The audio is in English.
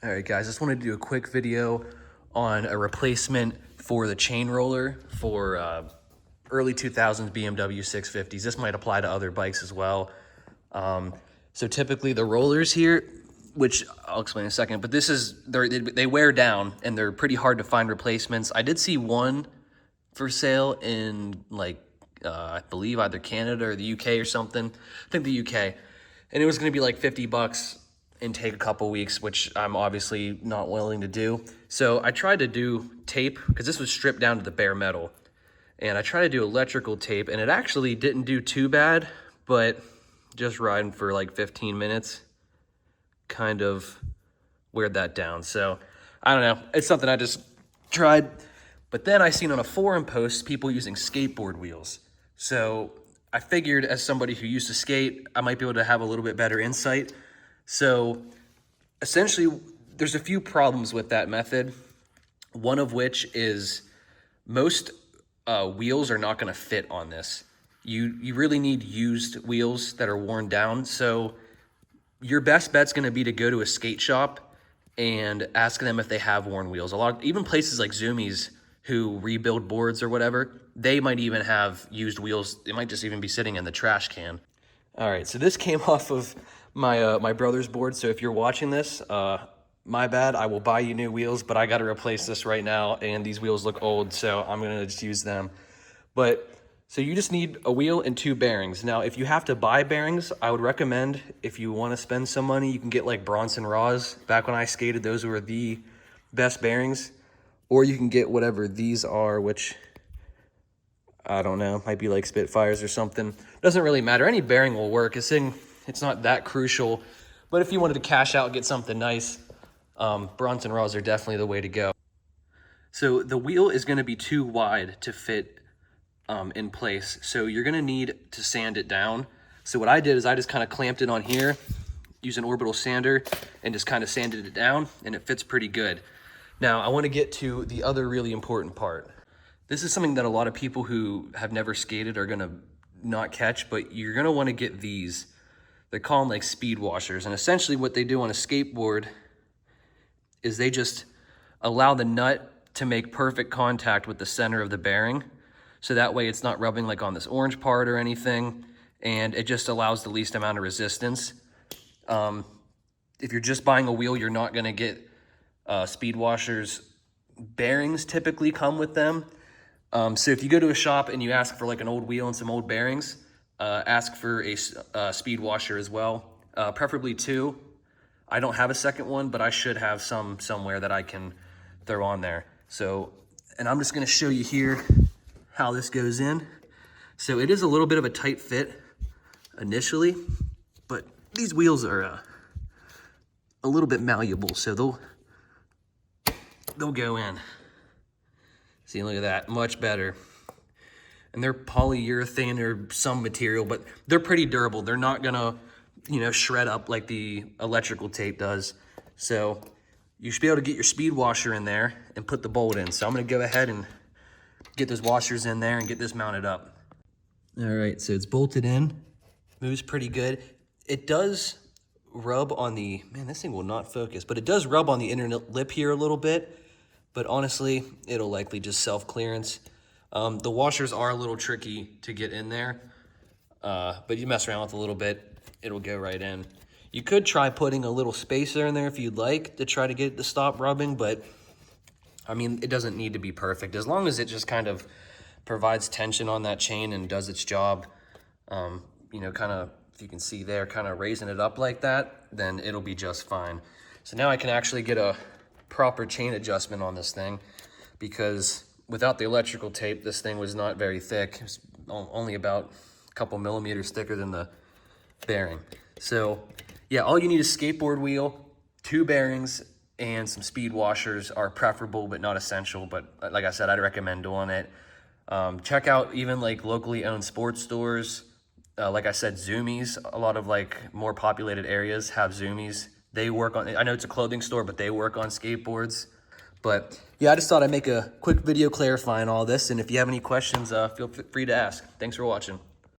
All right, guys, just wanted to do a quick video on a replacement for the chain roller for early 2000s BMW 650s. This might apply to other bikes as well. So typically the rollers here, which I'll explain in a second, but this is, they wear down and they're pretty hard to find replacements. I did see one for sale in I believe either Canada or the UK or something. I think the UK. And it was gonna be like 50 bucks and take a couple weeks, which I'm obviously not willing to do. So I tried to do tape, because this was stripped down to the bare metal. And I tried to do electrical tape, and it actually didn't do too bad, but just riding for like 15 minutes kind of weared that down. So I don't know, it's something I just tried. But then I seen on a forum post people using skateboard wheels. So I figured, as somebody who used to skate, I might be able to have a little bit better insight. So essentially, there's a few problems with that method. One of which is most wheels are not going to fit on this. You really need used wheels that are worn down. So your best bet's going to be to go to a skate shop and ask them if they have worn wheels. Even places like Zoomies who rebuild boards or whatever, they might even have used wheels. They might just even be sitting in the trash can. All right, so this came off of my my brother's board. So if you're watching this, my bad. I will buy you new wheels, but I got to replace this right now, and these wheels look old, so I'm gonna just use them. But so you just need a wheel and two bearings. Now, if you have to buy bearings, I would recommend, if you want to spend some money, you can get like Bronson Raws. Back when I skated, those were the best bearings. Or you can get whatever these are, which I don't know, might be like Spitfires or something. Doesn't really matter. Any bearing will work. It's not that crucial. But if you wanted to cash out and get something nice, Bronson Raws are definitely the way to go. So the wheel is going to be too wide to fit in place. So you're going to need to sand it down. So what I did is I just kind of clamped it on here, used an orbital sander, and just kind of sanded it down, and it fits pretty good. Now, I want to get to the other really important part. This is something that a lot of people who have never skated are going to not catch, but you're going to want to get these. They call them like speed washers. And essentially what they do on a skateboard is they just allow the nut to make perfect contact with the center of the bearing. So that way it's not rubbing like on this orange part or anything. And it just allows the least amount of resistance. If you're just buying a wheel, you're not going to get speed washers. Bearings typically come with them. So if you go to a shop and you ask for like an old wheel and some old bearings, ask for a speed washer as well, preferably two. I don't have a second one, but I should have some somewhere that I can throw on there. So, and I'm just gonna show you here how this goes in. So it is a little bit of a tight fit initially, but these wheels are a little bit malleable, so they'll go in. See, look at that, much better. And they're polyurethane or some material, but they're pretty durable. They're not gonna, shred up like the electrical tape does. So you should be able to get your speed washer in there and put the bolt in. So I'm gonna go ahead and get those washers in there and get this mounted up. All right, so it's bolted in, moves pretty good. It does rub on the, man, this thing will not focus, but it does rub on the inner lip here a little bit, but honestly, it'll likely just self-clearance. The washers are a little tricky to get in there, but you mess around with a little bit, it'll go right in. You could try putting a little spacer in there if you'd like to try to get it to stop rubbing, but I mean, it doesn't need to be perfect. As long as it just kind of provides tension on that chain and does its job, kind of, if you can see there, kind of raising it up like that, then it'll be just fine. So now I can actually get a proper chain adjustment on this thing, because without the electrical tape, this thing was not very thick. It was only about a couple millimeters thicker than the bearing. So yeah, all you need is skateboard wheel, two bearings, and some speed washers are preferable but not essential. But like I said, I'd recommend doing it. Check out even like locally owned sports stores. Like I said, Zoomies, a lot of like more populated areas have Zoomies. They work on, I know it's a clothing store, but they work on skateboards. But yeah, I just thought I'd make a quick video clarifying all this. And if you have any questions, feel free to ask. Thanks for watching.